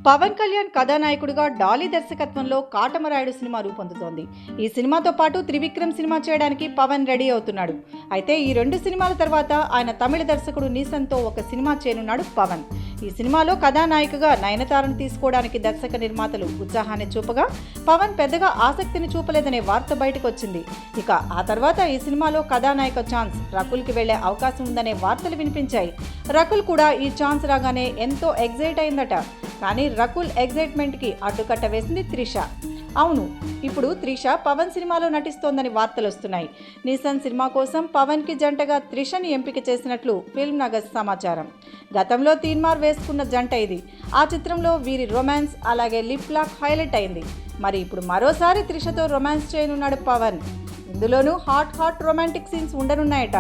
పవన్ కళ్యాణ్ కథానాయకుడిగా డాలీ దర్శకత్వంలో కాటమరాయుడు సినిమా రూపొందుతోంది. ఈ సినిమాతో పాటు త్రివిక్రమ్ సినిమా చేయడానికి పవన్ రెడీ అవుతున్నాడు. అయితే ఈ రెండు సినిమాల తర్వాత ఆయన తమిళ దర్శకుడు నీసన్తో ఒక సినిమా చేయనున్నాడు పవన్. ఈ సినిమాలో కథానాయికగా నయనతారను తీసుకోవడానికి దర్శక నిర్మాతలు ఉత్సాహాన్ని చూపగా పవన్ పెద్దగా ఆసక్తిని చూపలేదనే వార్త బయటకు వచ్చింది. ఇక ఆ తర్వాత ఈ సినిమాలో కథానాయక ఛాన్స్ రకుల్కి వెళ్లే అవకాశం ఉందనే వార్తలు వినిపించాయి. రకుల్ కూడా ఈ ఛాన్స్ రాగానే ఎంతో ఎగ్జైట్ అయిందట. కానీ రకుల్ ఎగ్జైట్మెంట్కి అడ్డుకట్ట వేసింది త్రిష. అవును, ఇప్పుడు త్రిష పవన్ సినిమాలో నటిస్తోందని వార్తలు వస్తున్నాయి. నీసన్ సినిమా కోసం పవన్కి జంటగా త్రిషని ఎంపిక చేసినట్లు ఫిల్మ్ నగర్ సమాచారం. గతంలో తీన్మార్ వేసుకున్న జంట ఇది. ఆ చిత్రంలో వీరి రొమాన్స్ అలాగే లిప్ లాక్ హైలైట్ అయింది. మరి ఇప్పుడు మరోసారి త్రిషతో రొమాన్స్ చేయనున్నాడు పవన్. ఇందులోనూ హాట్ రొమాంటిక్ సీన్స్ ఉండనున్నాయట.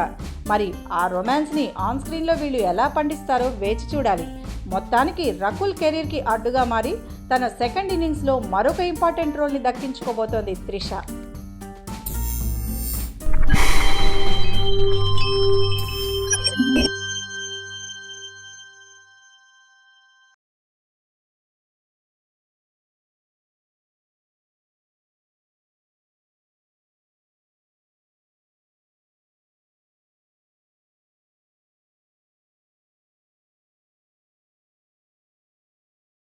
మరి ఆ రొమాన్స్ని ఆన్ స్క్రీన్లో వీళ్ళు ఎలా పండిస్తారో వేచి చూడాలి. మొత్తానికి రకుల్ కెరీర్కి అడ్డుగా మారి తన సెకండ్ ఇన్నింగ్స్లో మరొక ఇంపార్టెంట్ రోల్ని దక్కించుకోబోతోంది త్రిష.